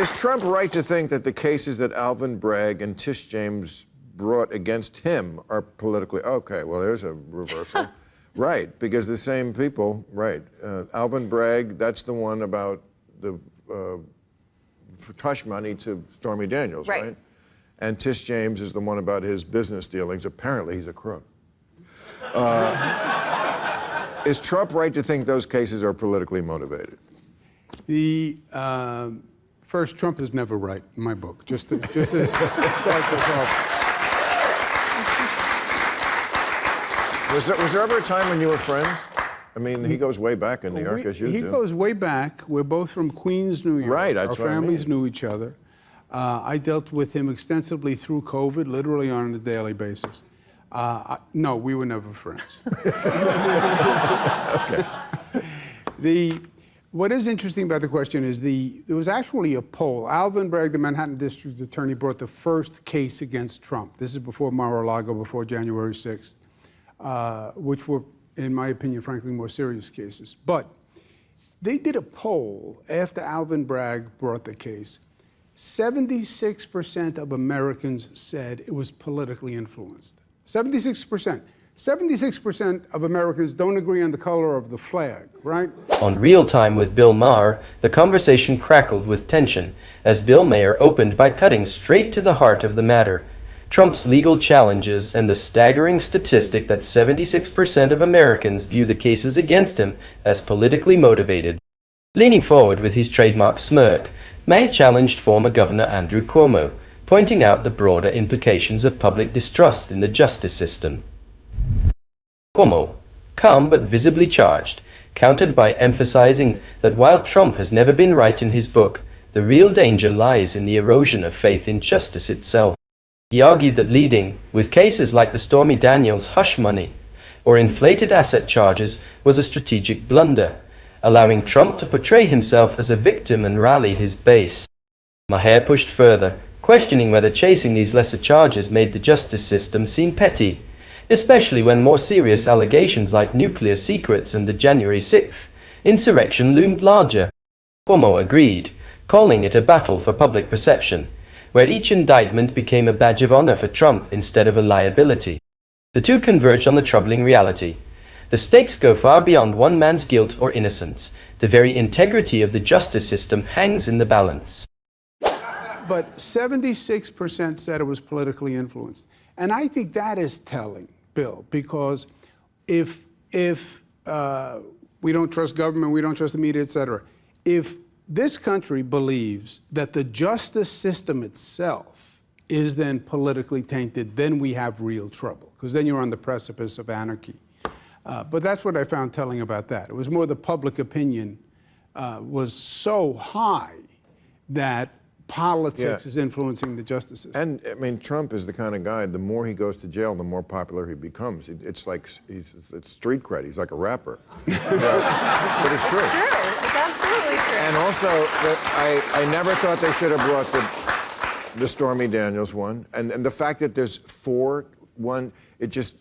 Is Trump right to think that the cases that Alvin Bragg and Tish James brought against him are politically... Okay, well, there's a reversal. Right, because the same people, right. Alvin Bragg, that's the one about the hush money to Stormy Daniels, right? And Tish James is the one about his business dealings. Apparently, he's a crook. Is Trump right to think those cases are politically motivated? First, Trump is never right in my book. Just to start this off. Was there ever a time when you were friends? I mean, he goes way back in New York, as you do. He goes way back. We're both from Queens, New York. Right, that's Our families knew each other. I dealt with him extensively through COVID, literally on a daily basis. No, we were never friends. Okay. What is interesting about the question is there was actually a poll. Alvin Bragg, the Manhattan District Attorney, brought the first case against Trump. This is before Mar-a-Lago, before January 6th, which were, in my opinion, frankly, more serious cases. But they did a poll after Alvin Bragg brought the case. 76% of Americans said it was politically influenced. 76%. 76% of Americans don't agree on the color of the flag, right? On Real Time with Bill Maher, the conversation crackled with tension as Bill Maher opened by cutting straight to the heart of the matter. Trump's legal challenges and the staggering statistic that 76% of Americans view the cases against him as politically motivated. Leaning forward with his trademark smirk, Maher challenged former Governor Andrew Cuomo, pointing out the broader implications of public distrust in the justice system. Cuomo, calm but visibly charged, countered by emphasizing that while Trump has never been right in his book, the real danger lies in the erosion of faith in justice itself. He argued that leading with cases like the Stormy Daniels hush money or inflated asset charges was a strategic blunder, allowing Trump to portray himself as a victim and rally his base. Maher pushed further, questioning whether chasing these lesser charges made the justice system seem petty, especially when more serious allegations like nuclear secrets and the January 6th insurrection loomed larger. Cuomo agreed, calling it a battle for public perception, where each indictment became a badge of honor for Trump instead of a liability. The two converged on the troubling reality. The stakes go far beyond one man's guilt or innocence. The very integrity of the justice system hangs in the balance. But 76% said it was politically influenced. And I think that is telling, Bill, because if we don't trust government, we don't trust the media, et cetera, if this country believes that the justice system itself is then politically tainted, then we have real trouble, because then you're on the precipice of anarchy. But that's what I found telling about that. It was more the public opinion was so high that politics is influencing the justice system. And, I mean, Trump is the kind of guy, the more he goes to jail, the more popular he becomes. It's like, it's street cred. He's like a rapper. But it's true. It's true. It's absolutely true. And also, I never thought they should have brought the Stormy Daniels one. And the fact that there's it just,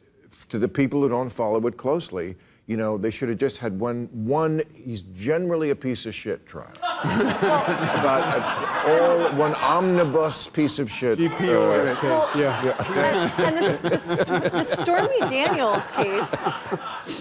to the people who don't follow it closely, you know, they should have just had one he's generally a piece of shit trial. About one omnibus piece of shit. GPOS case, And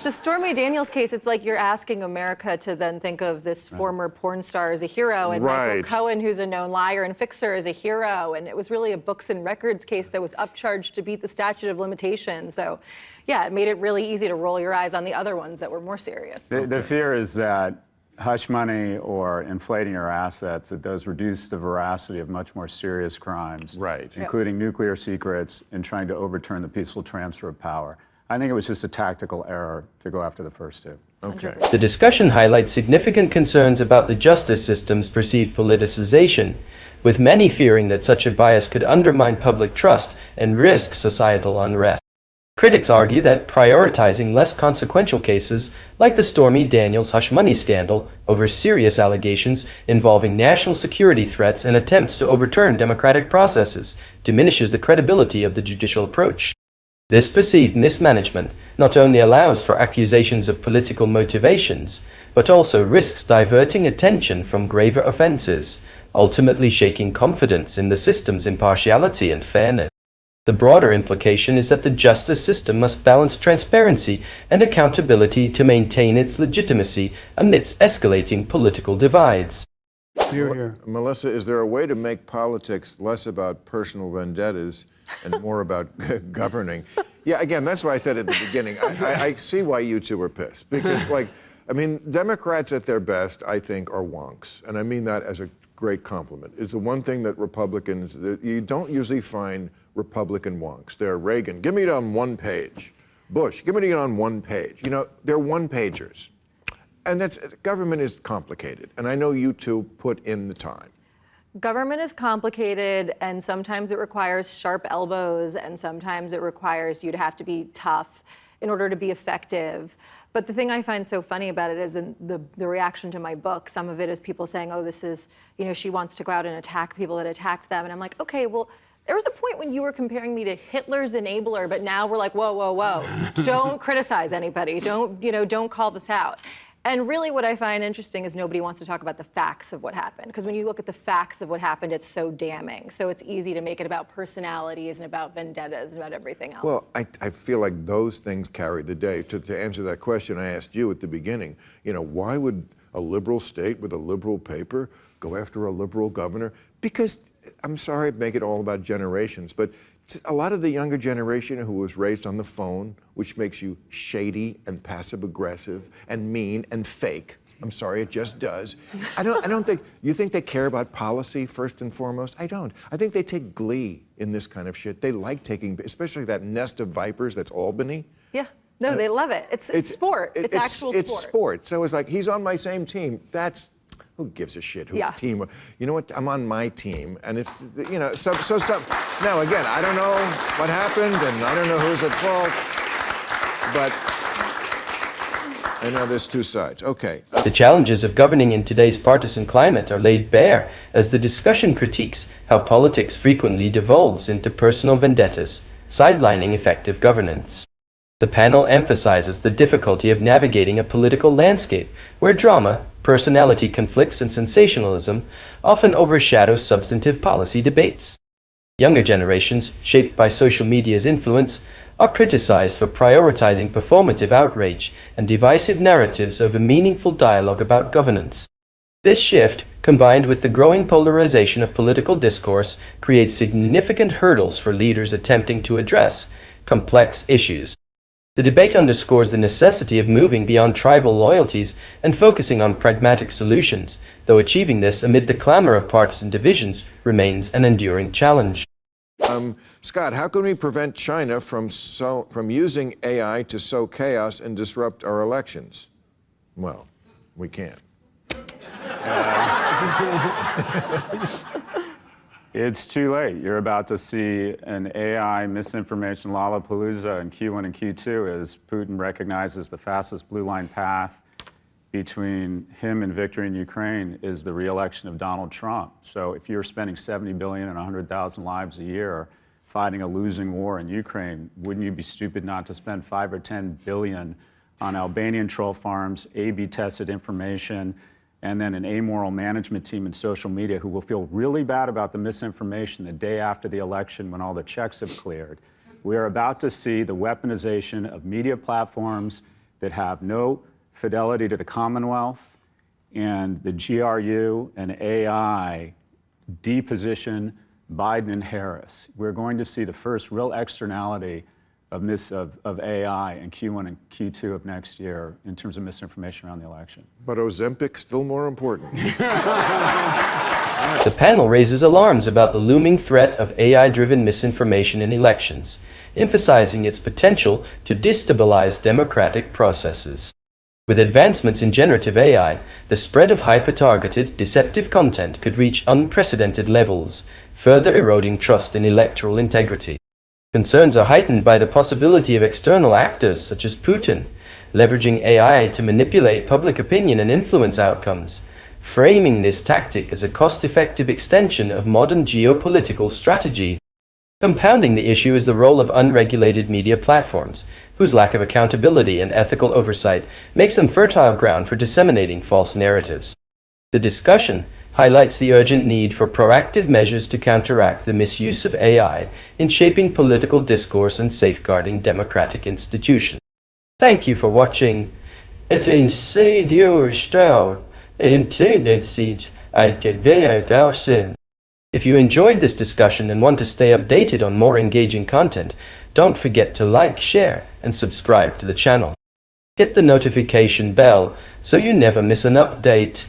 the Stormy Daniels case, it's like you're asking America to then think of this former porn star as a hero, and Michael Cohen, who's a known liar and fixer, as a hero. And it was really a books and records case that was upcharged to beat the statute of limitations. So, yeah, it made it really easy to roll your eyes on the other ones that were more serious. The fear is that hush money or inflating your assets, it does reduce the veracity of much more serious crimes, including nuclear secrets and trying to overturn the peaceful transfer of power. I think it was just a tactical error to go after the first two. Okay. The discussion highlights significant concerns about the justice system's perceived politicization, with many fearing that such a bias could undermine public trust and risk societal unrest. Critics argue that prioritizing less consequential cases, like the Stormy Daniels hush money scandal, over serious allegations involving national security threats and attempts to overturn democratic processes, diminishes the credibility of the judicial approach. This perceived mismanagement not only allows for accusations of political motivations, but also risks diverting attention from graver offenses, ultimately shaking confidence in the system's impartiality and fairness. The broader implication is that the justice system must balance transparency and accountability to maintain its legitimacy amidst escalating political divides. Hear, hear. Melissa, is there a way to make politics less about personal vendettas and more about governing? Yeah, again, that's why I said at the beginning, I see why you two are pissed. Because, Democrats at their best, I think, are wonks. And I mean that as a great compliment. It's the one thing that Republicans, you don't usually find Republican wonks. They're Reagan, give me it on one page. Bush, give me it on one page. They're one-pagers. And government is complicated. And I know you two put in the time. Government is complicated, and sometimes it requires sharp elbows, and sometimes it requires you to have to be tough in order to be effective. But the thing I find so funny about it is in the reaction to my book, some of it is people saying, oh, this is, she wants to go out and attack people that attacked them. And I'm like, okay, well, there was a point when you were comparing me to Hitler's enabler, but now we're like, whoa, whoa, whoa. Don't criticize anybody. Don't call this out. And really what I find interesting is nobody wants to talk about the facts of what happened. Because when you look at the facts of what happened, it's so damning. So it's easy to make it about personalities and about vendettas and about everything else. Well, I feel like those things carry the day. To answer that question I asked you at the beginning, why would a liberal state with a liberal paper go after a liberal governor? Because, I'm sorry, make it all about generations, but a lot of the younger generation who was raised on the phone, which makes you shady and passive-aggressive and mean and fake. I'm sorry, it just does. I don't think, you think they care about policy first and foremost? I don't. I think they take glee in this kind of shit. They like taking, especially that nest of vipers that's Albany. Yeah, no, they love it. It's sport. It's actual sport. It's sport. So it's like, he's on my same team. Who gives a shit whose team? You know what? I'm on my team, and it's Now again, I don't know what happened, and I don't know who's at fault, but I know there's two sides. Okay. The challenges of governing in today's partisan climate are laid bare as the discussion critiques how politics frequently devolves into personal vendettas, sidelining effective governance. The panel emphasizes the difficulty of navigating a political landscape where drama, personality conflicts, and sensationalism often overshadow substantive policy debates. Younger generations, shaped by social media's influence, are criticized for prioritizing performative outrage and divisive narratives over meaningful dialogue about governance. This shift, combined with the growing polarization of political discourse, creates significant hurdles for leaders attempting to address complex issues. The debate underscores the necessity of moving beyond tribal loyalties and focusing on pragmatic solutions, though achieving this amid the clamor of partisan divisions remains an enduring challenge. Scott, how can we prevent China from using AI to sow chaos and disrupt our elections? Well, we can't. It's too late. You're about to see an AI misinformation lollapalooza in Q1 and Q2 as Putin recognizes the fastest blue line path between him and victory in Ukraine is the re-election of Donald Trump. So if you're spending $70 billion and 100,000 lives a year fighting a losing war in Ukraine, wouldn't you be stupid not to spend 5 or 10 billion on Albanian troll farms, A/B tested information, and then an amoral management team in social media who will feel really bad about the misinformation the day after the election when all the checks have cleared. We are about to see the weaponization of media platforms that have no fidelity to the Commonwealth, and the GRU and AI deposition Biden and Harris. We're going to see the first real externality of AI in Q1 and Q2 of next year in terms of misinformation around the election. But Ozempic's still more important. The panel raises alarms about the looming threat of AI-driven misinformation in elections, emphasizing its potential to destabilize democratic processes. With advancements in generative AI, the spread of hyper-targeted, deceptive content could reach unprecedented levels, further eroding trust in electoral integrity. Concerns are heightened by the possibility of external actors such as Putin, leveraging AI to manipulate public opinion and influence outcomes, framing this tactic as a cost-effective extension of modern geopolitical strategy. Compounding the issue is the role of unregulated media platforms, whose lack of accountability and ethical oversight makes them fertile ground for disseminating false narratives. The discussion, highlights the urgent need for proactive measures to counteract the misuse of AI in shaping political discourse and safeguarding democratic institutions. Thank you for watching. If you see your style, intended I can very soon. If you enjoyed this discussion and want to stay updated on more engaging content, don't forget to like, share, and subscribe to the channel. Hit the notification bell so you never miss an update.